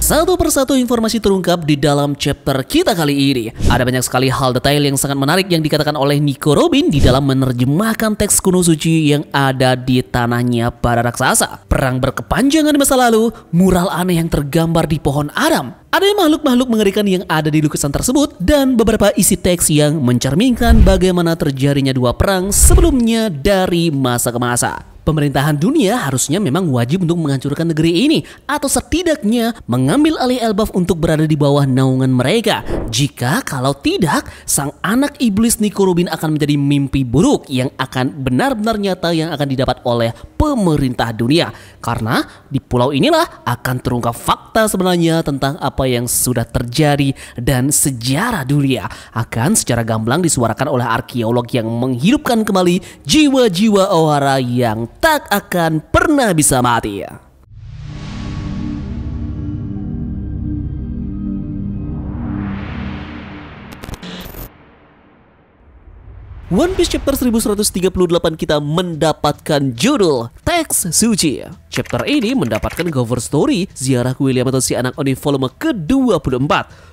Satu persatu informasi terungkap di dalam chapter kita kali ini. Ada banyak sekali hal detail yang sangat menarik yang dikatakan oleh Nico Robin di dalam menerjemahkan teks kuno suci yang ada di tanahnya para raksasa. Perang berkepanjangan di masa lalu, mural aneh yang tergambar di pohon Adam. Ada makhluk-makhluk mengerikan yang ada di lukisan tersebut dan beberapa isi teks yang mencerminkan bagaimana terjadinya dua perang sebelumnya dari masa ke masa. Pemerintahan dunia harusnya memang wajib untuk menghancurkan negeri ini atau setidaknya mengambil alih Elbaf untuk berada di bawah naungan mereka. Jika kalau tidak, sang anak iblis Nico Robin akan menjadi mimpi buruk yang akan benar-benar nyata yang akan didapat oleh pemerintah dunia. Karena di pulau inilah akan terungkap fakta sebenarnya tentang apa yang sudah terjadi dan sejarah dunia akan secara gamblang disuarakan oleh arkeolog yang menghidupkan kembali jiwa-jiwa Ohara yang tak akan pernah bisa mati. One Piece chapter 1138 kita mendapatkan judul Teks Suci. Chapter ini mendapatkan cover story ziarah William atau si anak Oni volume ke-24.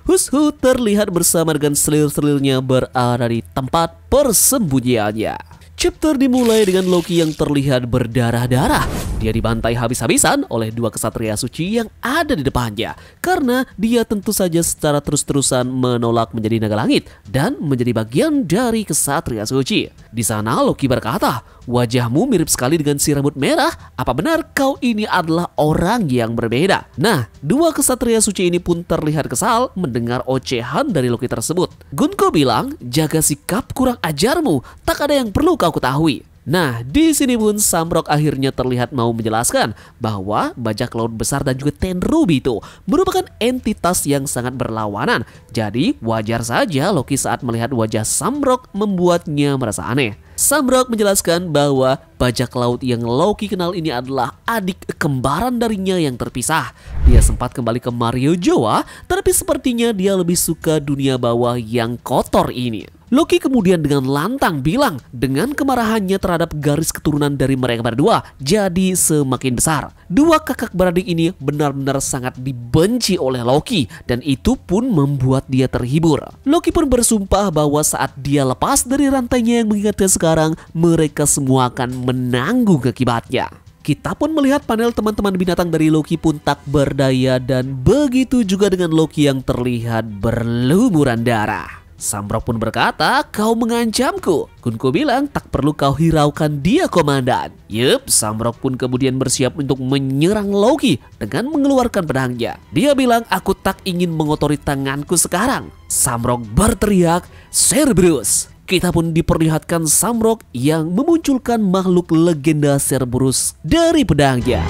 Hushu terlihat bersama dengan selir-selirnya berada di tempat persembunyiannya. Chapter dimulai dengan Loki yang terlihat berdarah-darah. Dia dibantai habis-habisan oleh dua kesatria suci yang ada di depannya. Karena dia tentu saja secara terus-terusan menolak menjadi naga langit dan menjadi bagian dari kesatria suci. Di sana Loki berkata, "Wajahmu mirip sekali dengan si rambut merah. Apa benar kau ini adalah orang yang berbeda?" Nah, dua kesatria suci ini pun terlihat kesal mendengar ocehan dari Loki tersebut. Gunko bilang, "Jaga sikap kurang ajarmu. Tak ada yang perlu kau ketahui." Nah, di sini pun Samrock akhirnya terlihat mau menjelaskan bahwa bajak laut besar dan juga Tenryubi itu merupakan entitas yang sangat berlawanan. Jadi wajar saja Loki saat melihat wajah Samrock membuatnya merasa aneh. Samrock menjelaskan bahwa bajak laut yang Loki kenal ini adalah adik kembaran darinya yang terpisah. Dia sempat kembali ke Mario Joa, tapi sepertinya dia lebih suka dunia bawah yang kotor ini. Loki kemudian dengan lantang bilang dengan kemarahannya terhadap garis keturunan dari mereka berdua jadi semakin besar. Dua kakak beradik ini benar-benar sangat dibenci oleh Loki dan itu pun membuat dia terhibur. Loki pun bersumpah bahwa saat dia lepas dari rantainya yang mengingatkan sekarang, mereka semua akan menanggung akibatnya. Kita pun melihat panel teman-teman binatang dari Loki pun tak berdaya dan begitu juga dengan Loki yang terlihat berlumuran darah. Samrock pun berkata, "Kau mengancamku." Gunko bilang, "Tak perlu kau hiraukan dia, komandan." Yup, Samrock pun kemudian bersiap untuk menyerang Loki dengan mengeluarkan pedangnya. Dia bilang, "Aku tak ingin mengotori tanganku sekarang." Samrock berteriak, "Cerberus!" Kita pun diperlihatkan Samrock yang memunculkan makhluk legenda Cerberus dari pedangnya.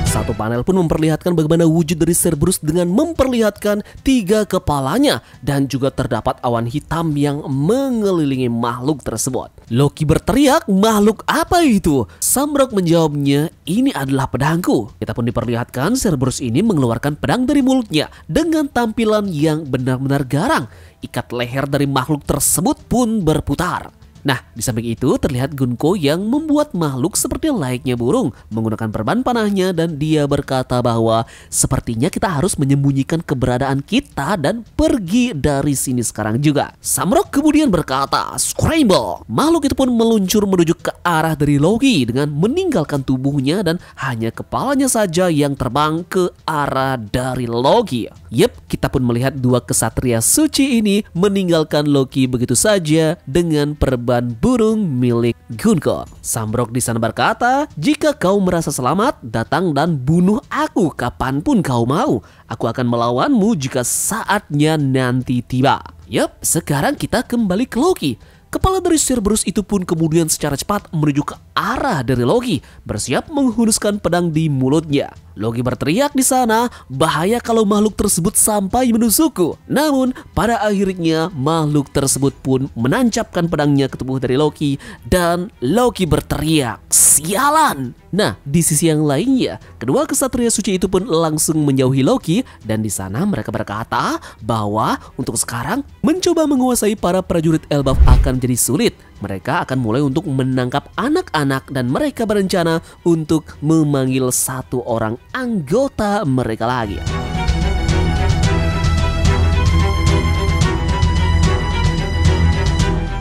Satu panel pun memperlihatkan bagaimana wujud dari Cerberus dengan memperlihatkan 3 kepalanya dan juga terdapat awan hitam yang mengelilingi makhluk tersebut. Loki berteriak, "Makhluk apa itu?" Samrock menjawabnya, "Ini adalah pedangku." Kita pun diperlihatkan Cerberus ini mengeluarkan pedang dari mulutnya dengan tampilan yang benar-benar garang. Ikat leher dari makhluk tersebut pun berputar. Nah, di samping itu terlihat Gunko yang membuat makhluk seperti layaknya burung menggunakan perban panahnya dan dia berkata bahwa sepertinya kita harus menyembunyikan keberadaan kita dan pergi dari sini sekarang juga. Samrock kemudian berkata, "Scramble!" Makhluk itu pun meluncur menuju ke arah dari Loki dengan meninggalkan tubuhnya dan hanya kepalanya saja yang terbang ke arah dari Loki. Yep, kita pun melihat dua kesatria suci ini meninggalkan Loki begitu saja dengan perban burung milik Gunko. Samrock di sana berkata, "Jika kau merasa selamat, datang dan bunuh aku kapanpun kau mau. Aku akan melawanmu jika saatnya nanti tiba." Yup, sekarang kita kembali ke Loki. Kepala dari Cerberus itu pun kemudian secara cepat menuju ke arah dari Loki, bersiap menghunuskan pedang di mulutnya. Loki berteriak di sana, bahaya kalau makhluk tersebut sampai menusukku. Namun, pada akhirnya makhluk tersebut pun menancapkan pedangnya ke tubuh dari Loki dan Loki berteriak, "Sialan!" Nah, di sisi yang lainnya, kedua kesatria suci itu pun langsung menjauhi Loki dan di sana mereka berkata bahwa untuk sekarang mencoba menguasai para prajurit Elbaf akan jadi sulit. Mereka akan mulai untuk menangkap anak-anak dan mereka berencana untuk memanggil satu orang anggota mereka lagi.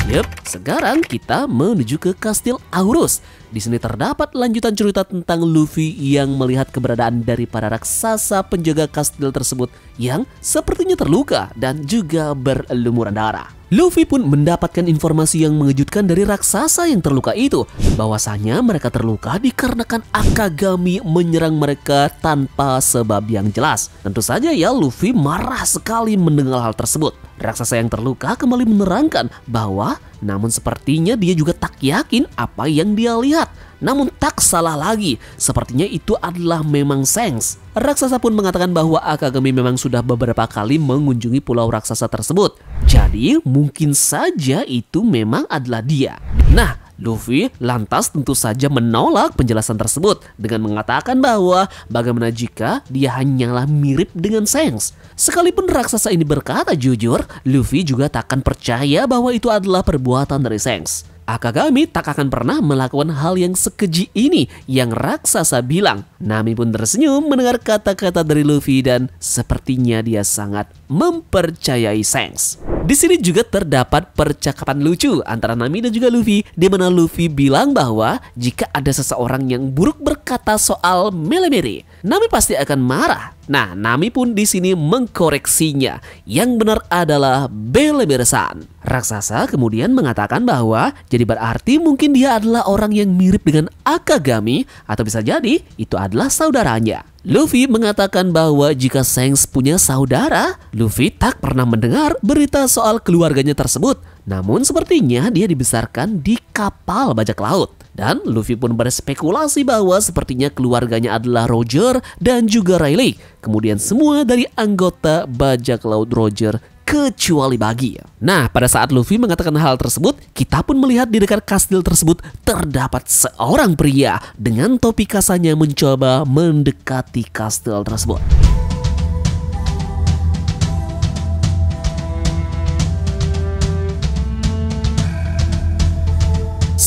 Yep, sekarang kita menuju ke Kastil Aurus. Di sini terdapat lanjutan cerita tentang Luffy yang melihat keberadaan dari para raksasa penjaga kastil tersebut yang sepertinya terluka dan juga berlumuran darah. Luffy pun mendapatkan informasi yang mengejutkan dari raksasa yang terluka itu, bahwasanya mereka terluka dikarenakan Akagami menyerang mereka tanpa sebab yang jelas. Tentu saja ya, Luffy marah sekali mendengar hal tersebut. Raksasa yang terluka kembali menerangkan bahwa namun sepertinya dia juga tak yakin apa yang dia lihat. Namun tak salah lagi, sepertinya itu adalah memang Shanks. Raksasa pun mengatakan bahwa Akagami memang sudah beberapa kali mengunjungi pulau raksasa tersebut. Jadi mungkin saja itu memang adalah dia. Nah, Luffy lantas tentu saja menolak penjelasan tersebut dengan mengatakan bahwa bagaimana jika dia hanyalah mirip dengan Shanks. Sekalipun raksasa ini berkata jujur, Luffy juga tak akan percaya bahwa itu adalah perbuatan dari Shanks. Akagami tak akan pernah melakukan hal yang sekeji ini yang raksasa bilang. Nami pun tersenyum mendengar kata-kata dari Luffy dan sepertinya dia sangat mempercayai Shanks. Di sini juga terdapat percakapan lucu antara Nami dan juga Luffy, di mana Luffy bilang bahwa jika ada seseorang yang buruk berkata soal Melemere, Nami pasti akan marah. Nah, Nami pun di sini mengkoreksinya. Yang benar adalah Melemere-san. Raksasa kemudian mengatakan bahwa jadi berarti mungkin dia adalah orang yang mirip dengan Akagami atau bisa jadi itu adalah saudaranya. Luffy mengatakan bahwa jika Shanks punya saudara, Luffy tak pernah mendengar berita soal keluarganya tersebut. Namun sepertinya dia dibesarkan di kapal bajak laut. Dan Luffy pun berspekulasi bahwa sepertinya keluarganya adalah Roger dan juga Rayleigh. Kemudian semua dari anggota bajak laut Roger kecuali Buggy. Nah, pada saat Luffy mengatakan hal tersebut, kita pun melihat di dekat kastil tersebut terdapat seorang pria dengan topi kasanya mencoba mendekati kastil tersebut.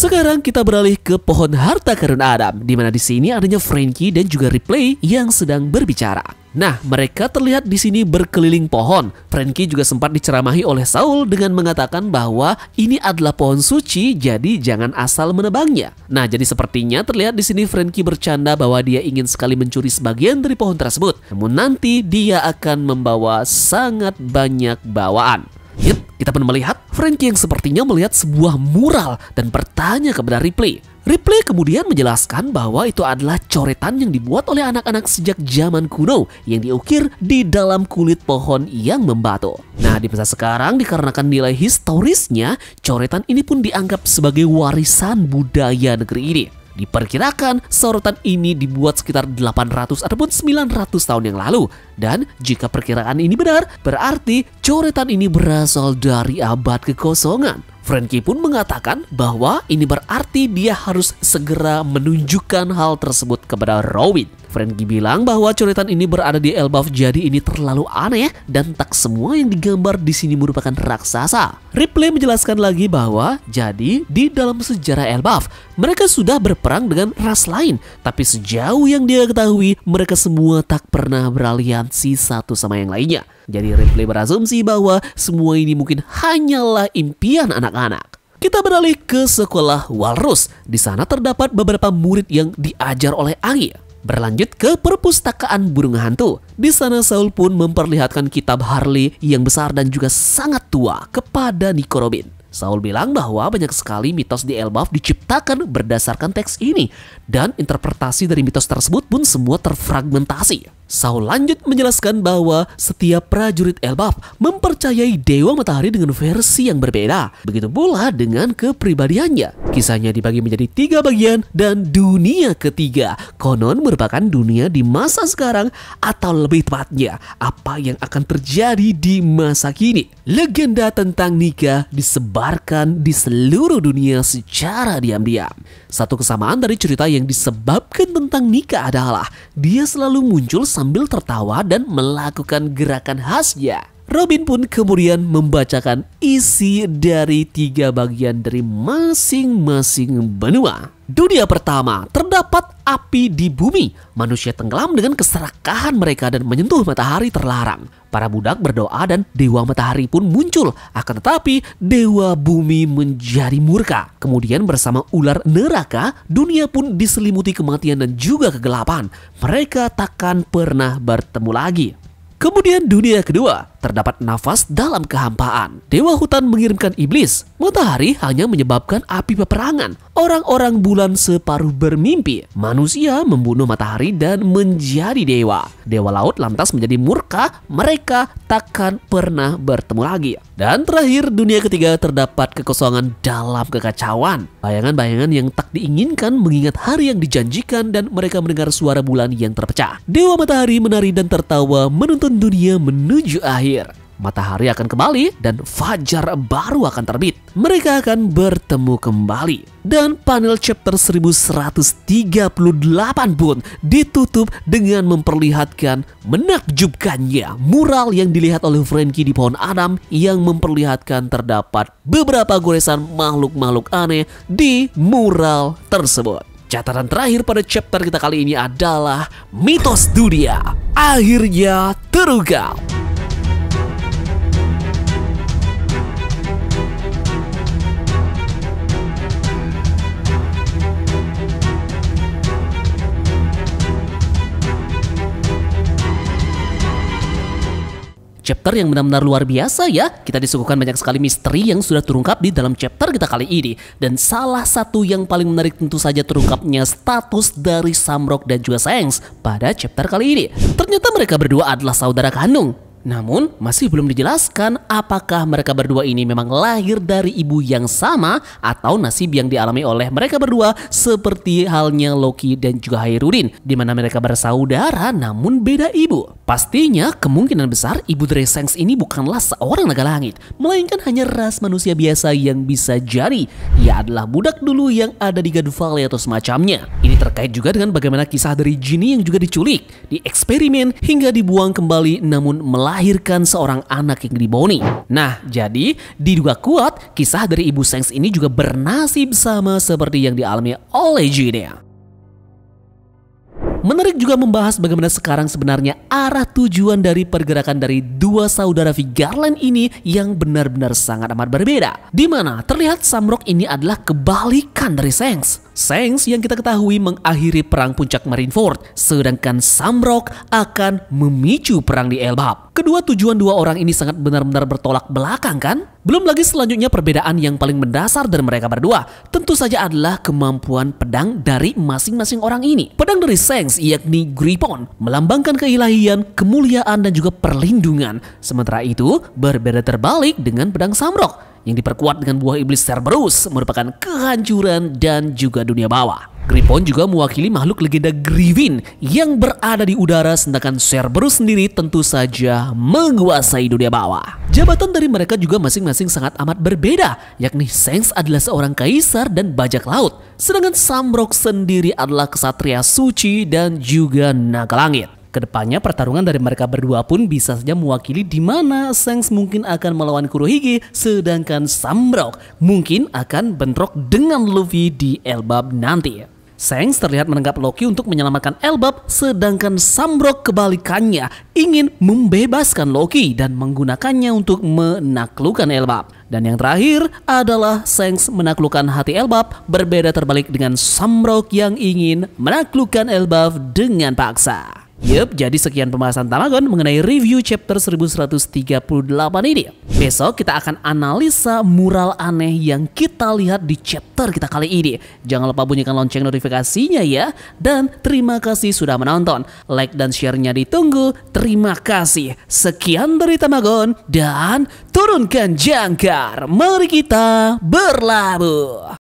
Sekarang kita beralih ke pohon harta karun Adam, di mana di sini adanya Franky dan juga Ripley yang sedang berbicara. Nah, mereka terlihat di sini berkeliling pohon. Franky juga sempat diceramahi oleh Saul dengan mengatakan bahwa ini adalah pohon suci, jadi jangan asal menebangnya. Nah, jadi sepertinya terlihat di sini Franky bercanda bahwa dia ingin sekali mencuri sebagian dari pohon tersebut. Namun nanti dia akan membawa sangat banyak bawaan. Yep, kita pun melihat Franky yang sepertinya melihat sebuah mural dan bertanya kepada Ripley. Ripley kemudian menjelaskan bahwa itu adalah coretan yang dibuat oleh anak-anak sejak zaman kuno yang diukir di dalam kulit pohon yang membatu. Nah, di masa sekarang dikarenakan nilai historisnya, coretan ini pun dianggap sebagai warisan budaya negeri ini. Diperkirakan sorotan ini dibuat sekitar 800 ataupun 900 tahun yang lalu. Dan jika perkiraan ini benar, berarti coretan ini berasal dari abad kekosongan. Franky pun mengatakan bahwa ini berarti dia harus segera menunjukkan hal tersebut kepada Robin. Franky bilang bahwa coretan ini berada di Elbaf, jadi ini terlalu aneh dan tak semua yang digambar di sini merupakan raksasa. Ripley menjelaskan lagi bahwa jadi di dalam sejarah Elbaf mereka sudah berperang dengan ras lain, tapi sejauh yang dia ketahui mereka semua tak pernah beraliansi satu sama yang lainnya. Jadi Ripley berasumsi bahwa semua ini mungkin hanyalah impian anak-anak. Kita beralih ke sekolah Walrus. Di sana terdapat beberapa murid yang diajar oleh Angie. Berlanjut ke perpustakaan burung hantu. Di sana Saul pun memperlihatkan kitab Harley yang besar dan juga sangat tua kepada Nico Robin. Saul bilang bahwa banyak sekali mitos di Elbaf diciptakan berdasarkan teks ini dan interpretasi dari mitos tersebut pun semua terfragmentasi. Saul lanjut menjelaskan bahwa setiap prajurit Elbaf mempercayai Dewa Matahari dengan versi yang berbeda. Begitu pula dengan kepribadiannya. Kisahnya dibagi menjadi 3 bagian dan dunia ketiga konon merupakan dunia di masa sekarang atau lebih tepatnya apa yang akan terjadi di masa kini. Legenda tentang Nika disebarkan di seluruh dunia secara diam-diam. Satu kesamaan dari cerita yang disebabkan tentang Nika adalah dia selalu muncul sambil tertawa dan melakukan gerakan khasnya. Robin pun kemudian membacakan isi dari 3 bagian dari masing-masing benua. Dunia pertama, terdapat api di bumi. Manusia tenggelam dengan keserakahan mereka dan menyentuh matahari terlarang. Para budak berdoa dan Dewa Matahari pun muncul. Akan tetapi Dewa Bumi menjadi murka. Kemudian bersama ular neraka, dunia pun diselimuti kematian dan juga kegelapan. Mereka takkan pernah bertemu lagi. Kemudian dunia kedua, terdapat nafas dalam kehampaan. Dewa hutan mengirimkan iblis. Matahari hanya menyebabkan api peperangan. Orang-orang bulan separuh bermimpi. Manusia membunuh matahari dan menjadi dewa. Dewa laut lantas menjadi murka. Mereka takkan pernah bertemu lagi. Dan terakhir, dunia ketiga terdapat kekosongan dalam kekacauan. Bayangan-bayangan yang tak diinginkan mengingat hari yang dijanjikan dan mereka mendengar suara bulan yang terpecah. Dewa Matahari menari dan tertawa menuntun dunia menuju akhir. Matahari akan kembali dan fajar baru akan terbit. Mereka akan bertemu kembali. Dan panel chapter 1138 pun ditutup dengan memperlihatkan menakjubkannya mural yang dilihat oleh Frankie di pohon Adam yang memperlihatkan terdapat beberapa goresan makhluk-makhluk aneh di mural tersebut. Catatan terakhir pada chapter kita kali ini adalah mitos dunia akhirnya terungkap. Chapter yang benar-benar luar biasa ya. Kita disuguhkan banyak sekali misteri yang sudah terungkap di dalam chapter kita kali ini. Dan salah satu yang paling menarik tentu saja terungkapnya status dari Samrock dan juga Shanks pada chapter kali ini. Ternyata mereka berdua adalah saudara kandung. Namun masih belum dijelaskan apakah mereka berdua ini memang lahir dari ibu yang sama atau nasib yang dialami oleh mereka berdua seperti halnya Loki dan juga Hairudin, di mana mereka bersaudara namun beda ibu. Pastinya kemungkinan besar ibu dari Shanks ini bukanlah seorang naga langit, melainkan hanya ras manusia biasa yang bisa jadi ia adalah budak dulu yang ada di God Valley atau semacamnya. Ini terkait juga dengan bagaimana kisah dari Ginny yang juga diculik, dieksperimen hingga dibuang kembali namun melahirkan seorang anak yang diboni. Nah, jadi diduga kuat kisah dari ibu Shanks ini juga bernasib sama seperti yang dialami oleh Ginny. Menarik juga membahas bagaimana sekarang sebenarnya arah tujuan dari pergerakan dari dua saudara Vigarland ini yang benar-benar sangat amat berbeda. Di mana terlihat Samrock ini adalah kebalikan dari Shanks. Shanks yang kita ketahui mengakhiri perang puncak Marineford, sedangkan Samrock akan memicu perang di Elbap. Kedua tujuan dua orang ini sangat benar-benar bertolak belakang kan? Belum lagi selanjutnya perbedaan yang paling mendasar dari mereka berdua tentu saja adalah kemampuan pedang dari masing-masing orang ini. Pedang dari Shanks yakni Griffon melambangkan keilahian, kemuliaan dan juga perlindungan. Sementara itu berbeda terbalik dengan pedang Samrock yang diperkuat dengan buah iblis Cerberus merupakan kehancuran dan juga dunia bawah. Griffon juga mewakili makhluk legenda Griffin yang berada di udara, sedangkan Cerberus sendiri tentu saja menguasai dunia bawah. Jabatan dari mereka juga masing-masing sangat amat berbeda, yakni Shanks adalah seorang kaisar dan bajak laut, sedangkan Samrock sendiri adalah kesatria suci dan juga naga langit. Kedepannya pertarungan dari mereka berdua pun bisa saja mewakili di mana Shanks mungkin akan melawan Kurohige, sedangkan Samrock mungkin akan bentrok dengan Luffy di Elbap nanti. Shanks terlihat menangkap Loki untuk menyelamatkan Elbap, sedangkan Samrock kebalikannya ingin membebaskan Loki dan menggunakannya untuk menaklukkan Elbap. Dan yang terakhir adalah Shanks menaklukkan hati Elbap, berbeda terbalik dengan Samrock yang ingin menaklukkan Elbap dengan paksa. Yup, jadi sekian pembahasan Tamagon mengenai review chapter 1138 ini. Besok kita akan analisa mural aneh yang kita lihat di chapter kita kali ini. Jangan lupa bunyikan lonceng notifikasinya ya. Dan terima kasih sudah menonton. Like dan share-nya ditunggu. Terima kasih. Sekian dari Tamagon dan turunkan jangkar. Mari kita berlabuh.